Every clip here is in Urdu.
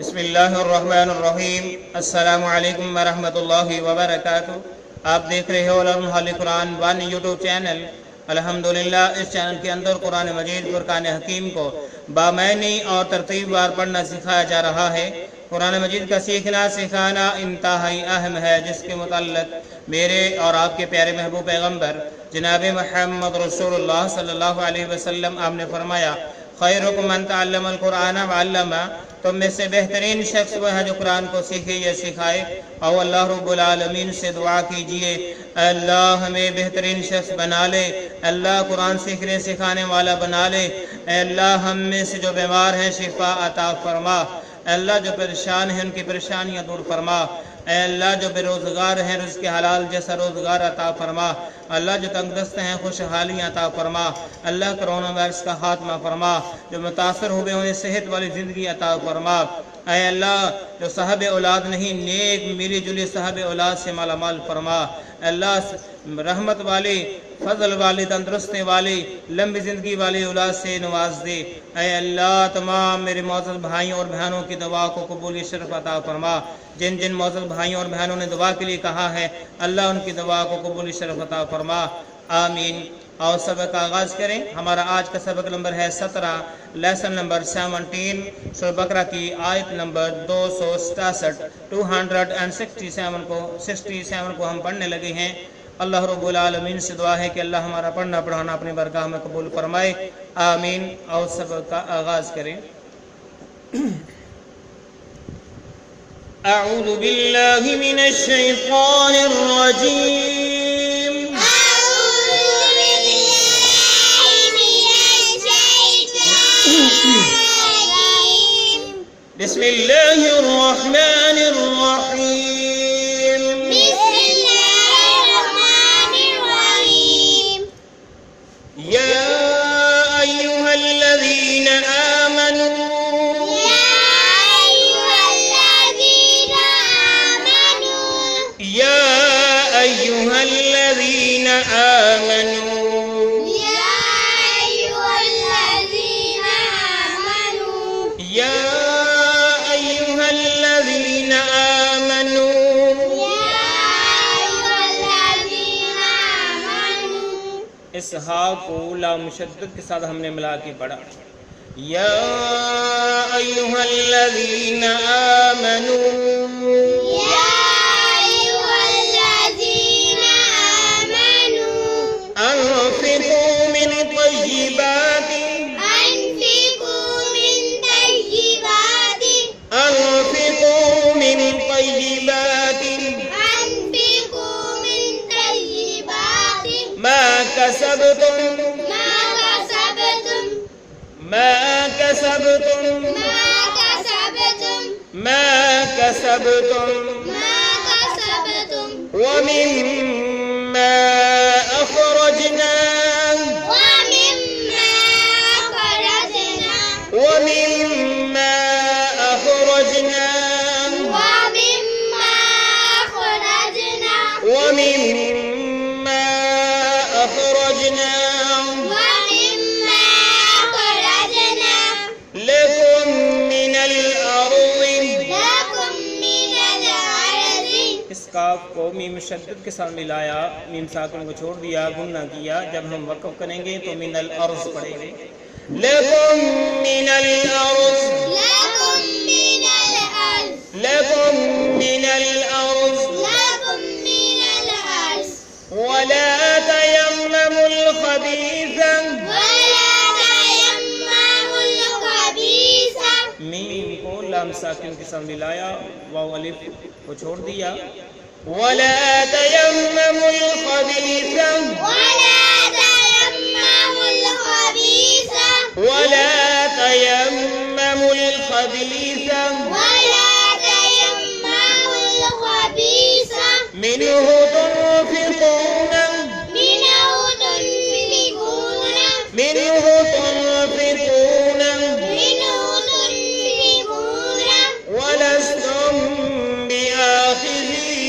بسم اللہ الرحمن الرحیم۔ السلام علیکم ورحمت اللہ وبرکاتہ۔ آپ دیکھ رہے ہو علم قرآن 1 یوٹیوب چینل۔ الحمدللہ اس چینل کے اندر قرآن مجید فرقان حکیم کو بامعنی اور ترتیب وار پڑھنا سکھایا جا رہا ہے۔ قرآن مجید کا سیکھنا سکھانا انتہائی اہم ہے، جس کے متعلق میرے اور آپ کے پیارے محبوب پیغمبر جناب محمد رسول اللہ صلی اللہ علیہ وسلم آپ نے فرمایا، خیرکم من تعلم القرآن وعلمہ، تم میں سے بہترین شخص وہ ہے جو قرآن کو سیکھے یا سکھائے۔ اور اللہ رب العالمین سے دعا کیجئے، اللہ ہمیں بہترین شخص بنا لے، اللہ قرآن سیکھنے سکھانے والا بنا لے، اے اللہ ہم میں سے جو بیمار ہیں شفا عطا فرما، اے اللہ جو پریشان ہیں ان کی پریشانیاں دور فرما، اے اللہ جو بے روزگار ہیں رزق حلال جیسا روزگار عطا فرما، اللہ جو تنگ دست ہیں خوشحالیاں عطا فرما، اللہ کرونا وائرس کا خاتمہ فرما، جو متاثر ہوئے انہیں صحت والی زندگی عطا فرما، اے اللہ جو صاحب اولاد نہیں نیک ملی جلی صاحب اولاد سے مالا مال فرما، اے اللہ رحمت والی فضل والی تندرستی والی لمبی زندگی والی اولاد سے نواز دے، اے اللہ تمام میرے معزز بھائیوں اور بہنوں کی دعا کو قبول شرف عطا فرما، جن جن معزز بھائیوں اور بہنوں نے دعا کے لیے کہا ہے اللہ ان کی دعا کو قبول شرف عطا فرما، آمین۔ اور سبق کا آغاز کریں۔ ہمارا آج کا سبق نمبر ہے 17، لیسن نمبر 17، سورہ بقرہ کی آیت نمبر 267 267 کو ہم پڑھنے لگے ہیں۔ اللہ رب العالمین سے دعا ہے کہ اللہ ہمارا پڑھنا پڑھانا اپنی برگاہ میں قبول فرمائے، آمین۔ اور سبق کا آغاز کریں۔ اعوذ باللہ من الشیطان الرجیم، بسم اللہ الرحمن الرحیم، یا ایہا الذین آمنوا، یا ایہا الذین آمنوا، اس ہا کو لام مشدد کے ساتھ ہم نے ملا کے پڑھا، یا ایہا الذین آمنوا، انفقوا من طیبات، انفقوا من طیبات ما کسبتم، ومما أخرجنا، لكم من الأرض، اس کاف کو میم مشدد کے ساتھ ملایا، میم ساکن کو چھوڑ دیا، گنہ کیا، جب ہم وقف کریں گے تو من الارض پڑھیں گے، لکم من الارض، لکم من الارض، ولا تيمموا الخبيث، میم کو لام ساکن کے ساتھ ملایا، واو الف کو چھوڑ دیا، ولا تيمموا الخبيث، ولا تيمموا الخبيث منه تنفقون، ولستم بآخذيه،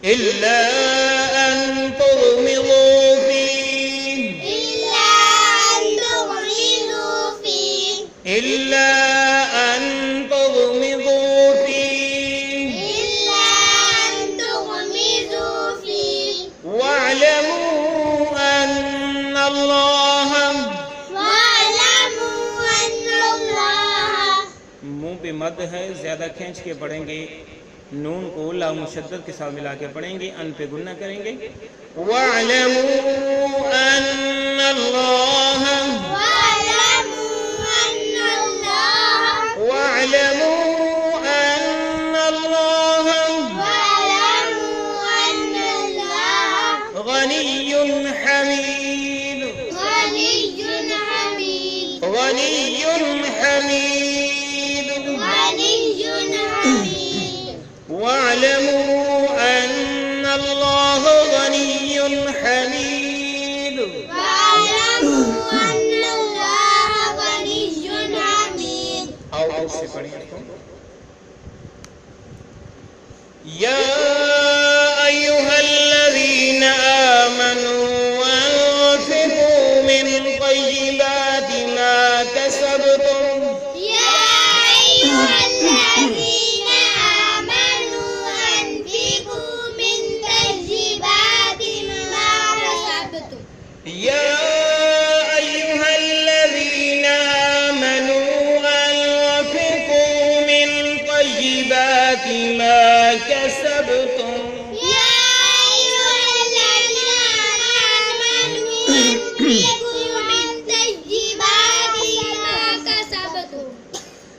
إلا أن تغمضوا فيه إلا أن تغمضوا فيه واعلموا أن الله منہ پہ مد ہے، زیادہ کھینچ کے پڑھیں گے، نون کو لا مشدد کے ساتھ ملا کے پڑھیں گے، ان پہ گنہ کریں گے. وَاعْلَمُوا أَنَّ اللَّهَ غني حميد غني حميد واعلموا أن الله غني حميد اور سے پڑھیں گے. يا أيها الذين آمنوا أنفقوا من طيبات ما كسبتم يا أيها الذين آمنوا أنفقوا من طيبات ما كسبتم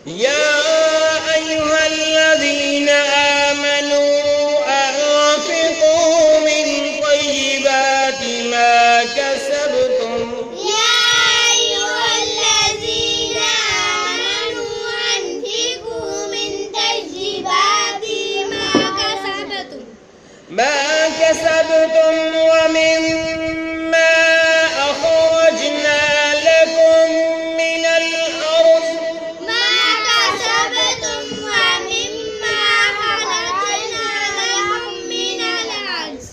يا أيها الذين آمنوا أنفقوا من طيبات ما كسبتم ما كسبتم ومما أخرجنا لكم من الأرض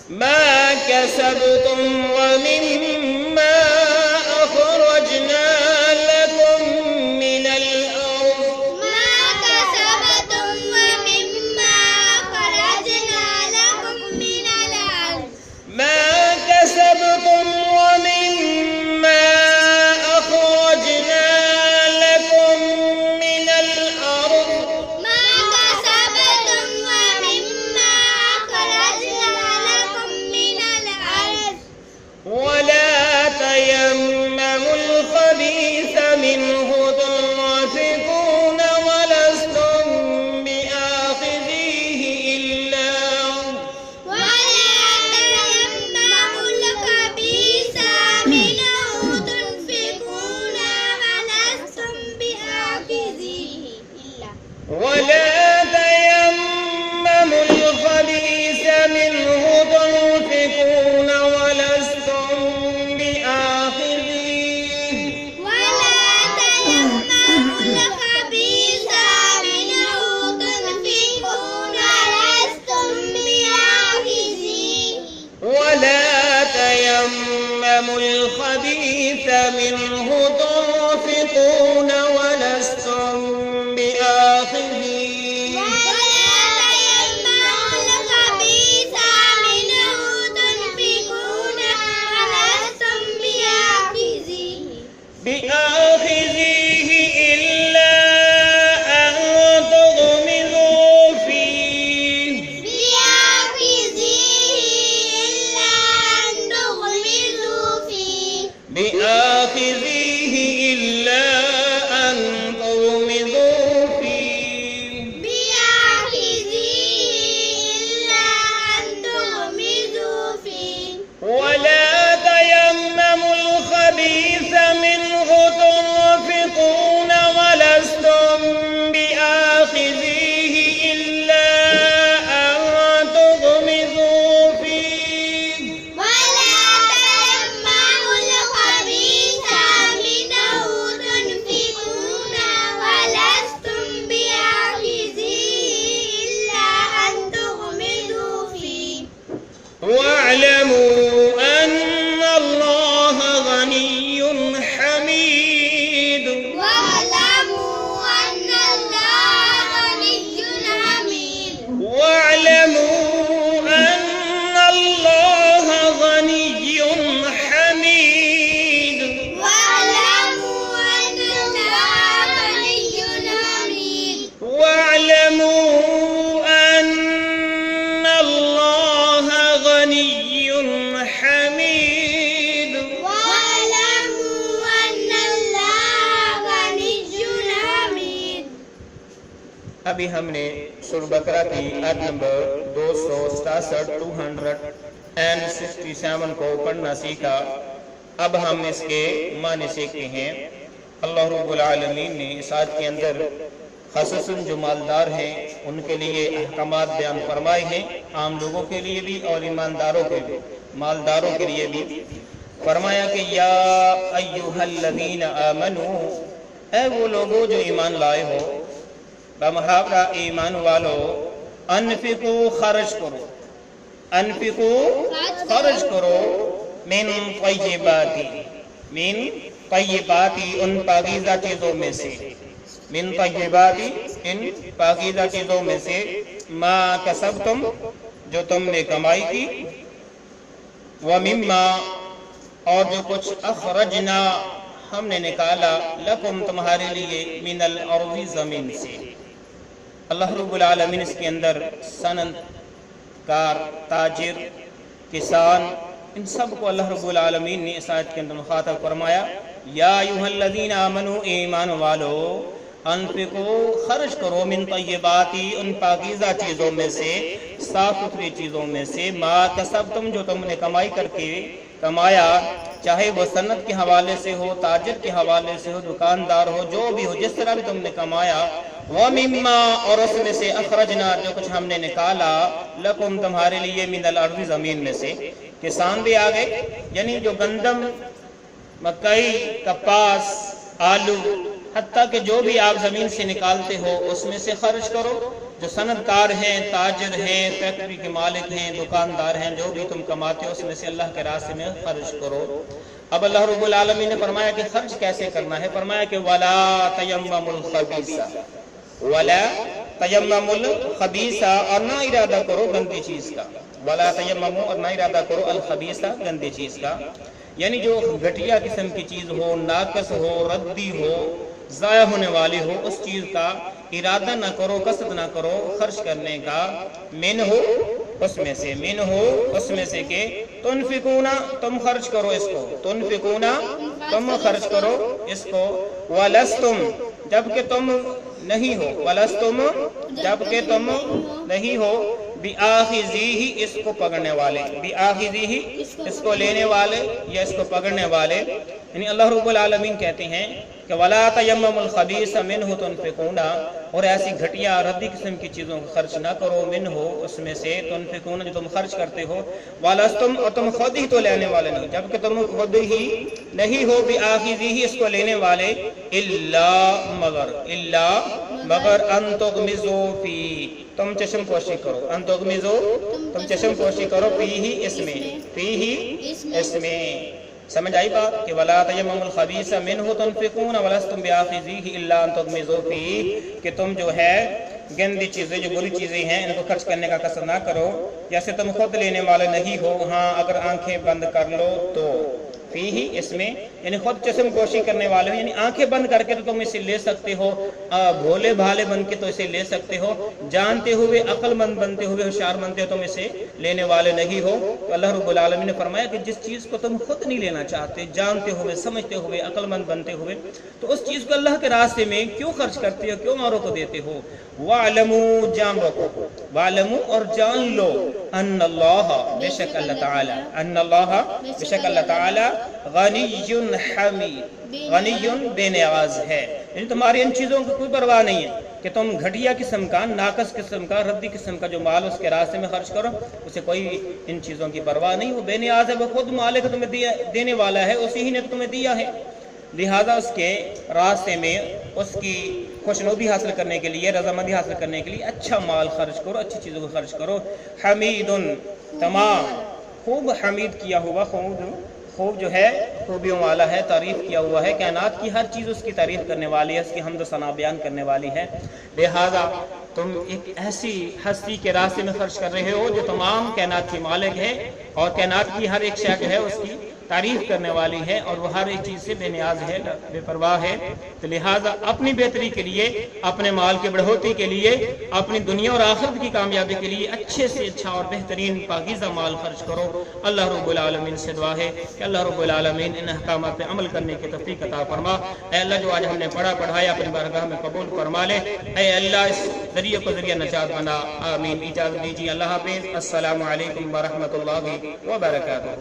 ما كسبتم ومما أخرجنا لكم من الأرض ما كسبتم ومما أخرجنا لكم من الأرض ولا تيمموا الخبيث منه تنفقون ولستم بآخذيه إلا ولا تيمموا الخبيث منه تنفقون ولستم بآخذيه ولا تيمموا الخبيث منه تنفقون ولستم بآخذيه بآخذيه إلا أن تغمضوا فيه بآخذيه إلا أن تغمضوا فيه ولا تيمموا الخبيث منه تنفقون ولستم بآخذيه إلا أن تغمضوا فيه ابھی ہم نے سورہ بقرہ کی آیت نمبر 267 کو پڑھنا سیکھا. اب ہم اس کے معنی سیکھتے ہیں. اللہ رب العالمین نے اس آیت کے اندر خصوصا جو مالدار ہیں ان کے لیے احکامات بیان فرمائے ہیں، عام لوگوں کے لیے بھی اور ایمانداروں کے بھی، مالداروں کے لیے بھی. فرمایا کہ یا ایھا الذین آمنو، اے وہ لوگوں جو ایمان لائے ہو، بمحاورہ ایمان والو، انفقو خرچ کرو، انفقو خرچ کرو، من طیباتی، من طیباتی ان پاکیزہ چیزوں میں سے، من طیباتی ان پاکیزہ چیزوں میں سے، ما کسبتم جو تم نے کمائی کی، ومما اور جو کچھ اخرجنا ہم نے نکالا، لکم تمہارے لیے، من الارض زمین سے. اللہ رب العالمین اس کے اندر صنعت کار، تاجر، کسان، ان سب کو اللہ رب العالمین نے اس آیت کے اندر مخاطب فرمایا. یا ایھا الذین آمنو، ایمان والو، انفقو خرچ کرو، من طیباتی ان پاکیزہ چیزوں میں سے، صاف ستھری چیزوں میں سے، ما کسبتم جو تم نے کمائی کر کے کمایا، چاہے وہ صنعت کے حوالے سے ہو، تاجر کے حوالے سے ہو، دکاندار ہو، جو بھی ہو، جس طرح بھی تم نے کمایا، وَمِمَّا اور اس میں سے اخرجنا جو کچھ ہم نے نکالا، لکم تمہارے لیے، من الارض زمین میں سے. کسان بھی آ گئے، یعنی جو گندم، مکئی، کپاس، آلو، حتیٰ کہ جو بھی آپ زمین سے نکالتے ہو اس میں سے خرچ کرو. جو صنعت کار ہیں، تاجر ہیں، فیکٹری کے مالک ہیں، دکاندار ہیں، جو بھی تم کماتے ہو اس میں سے اللہ کے راستے میں خرچ کرو. اب اللہ رب العالمین نے فرمایا کہ خرچ کیسے کرنا ہے. فرمایا کہ وَلَا تَيَمَّمُوا الْخَبِيثَ، وَلَا تَيَمَّمُوا الْخَبِيثَ اور نہ ارادہ کرو گندی چیز کا. وَلَا تَيَمَّمُوا اور نہ ارادہ کرو الْخَبِيثَ گندی چیز کا، یعنی جو گھٹیا قسم کی چیز ہو، ناقص ہو، ردی ہو، ضائع ہونے والی ہو، اس چیز کا ارادہ نہ کرو، قصد نہ کرو خرچ کرنے کا. من ہو اس میں سے، من ہو اس میں سے کہ تنفقون تم خرچ کرو اس کو، تنفقون تم خرچ کرو اس کو، ولستم جبکہ تم نہیں ہو، ولستم جبکہ تم نہیں ہو، بِآخِذِیہِ اس کو پکڑنے والے، بِآخِذِیہِ اس کو لینے والے یا اس کو پکڑنے والے. یعنی اللہ رب العالمین کہتے ہیں کہ وَلَا تَيَمَّمُوا الْخَبِيثَ مِنْهُ تُنْفِقُونَ اور ایسی گھٹیا ردی قسم کی چیزوں کو خرچ نہ کرو، منہ اس میں سے، تنفقون جو تم خرچ کرتے ہو، وَلَسْتُمْ اور تم خود ہی تو لینے والے نہیں، جبکہ تم خود ہی نہیں ہو، بِآخِذِیہِ اس کو لینے والے، مگر ان تغمزوا فی تم چشم پوشی کرو، ان تغمزوا تم چشم پوشی کرو، فیہ اس میں، فیہ اس میں. سمجھ آئی بات کہ وَلَا تَيَمَّمُوا الْخَبِيثَ مِنْهُ تُنْفِقُونَ وَلَسْتُمْ بِآخِذِيهِ إِلَّا أَن تُغْمِضُوا فِيهِ کہ تم جو ہے گندی چیزیں، جو بری چیزیں ہیں، ان کو خرچ کرنے کا قصد نہ کرو، جیسے تم خود لینے والے نہیں ہو. ہاں اگر آنکھیں بند کر لو تو، فیہ اس میں یعنی خود چشم پوشی کرنے والے ہو، یعنی آنکھیں بند کر کے تو تم اسے لے سکتے ہو، بھولے بھالے بن کے تو اسے لے سکتے ہو، جانتے ہوئے عقل مند بنتے ہوئے ہوشیار بنتے ہو تم اسے لینے والے نہیں ہو. تو اللہ رب العالمین نے فرمایا کہ جس چیز کو تم خود نہیں لینا چاہتے، جانتے ہوئے، سمجھتے ہوئے، عقل مند بنتے ہوئے، تو اس چیز کو اللہ کے راستے میں کیوں خرچ کرتے ہو، کیوں اوروں کو دیتے ہو. وَاعْلَمُوا جان رکھو، وَاعْلَمُوا اور جان لو، ان اللہ بے شک اللہ تعالی، ان اللہ بے شک اللہ تعالی غنی حمید، غنی بے نیاز ہے. یعنی تمہاری ان چیزوں کو کوئی پرواہ نہیں ہے کہ تم گھٹیا قسم کا، ناقص قسم کا، ردی قسم کا جو مال اس کے راستے میں خرچ کرو، اسے کوئی ان چیزوں کی پرواہ نہیں. وہ بے نیاز ہے، وہ خود مالک تمہیں دینے والا ہے، اسی ہی نے تمہیں دیا ہے. لہذا اس کے راستے میں اس کی خوشنودی حاصل کرنے کے لیے، رضامندی حاصل کرنے کے لیے اچھا مال خرچ کرو، اچھی چیزوں کو خرچ کرو. حمید تمام خوب حمید کیا ہوا، خوب جو ہے خوبیوں والا ہے، تعریف کیا ہوا ہے، کائنات کی ہر چیز اس کی تعریف کرنے والی ہے، اس کی حمد و ثنا بیان کرنے والی ہے. لہذا تم ایک ایسی ہستی کے راستے میں خرچ کر رہے ہو جو تمام کائنات کی مالک ہے، اور کائنات کی ہر ایک شے جو ہے اس کی تعریف کرنے والی ہے، اور وہ ہر ایک چیز سے بے نیاز ہے، بے پرواہ ہے. تو لہٰذا اپنی بہتری کے لیے، اپنے مال کی بڑھوتی کے لیے، اپنی دنیا اور آخرت کی کامیابی کے لیے اچھے سے اچھا اور بہترین پاکیزہ مال خرچ کرو. اللہ رب العالمین سے دعا ہے کہ اللہ رب العالمین ان احکامات پہ عمل کرنے کی توفیق عطا فرما. اے اللہ جو آج ہم نے پڑھایا اپنی بارگاہ میں قبول فرما لے. اے اللہ اس ذریعے کو ذریعہ نجات بنا، آمین۔ اجازت دیجیے، اللہ حافظ، السلام علیکم ورحمۃ اللہ وبرکاتہ۔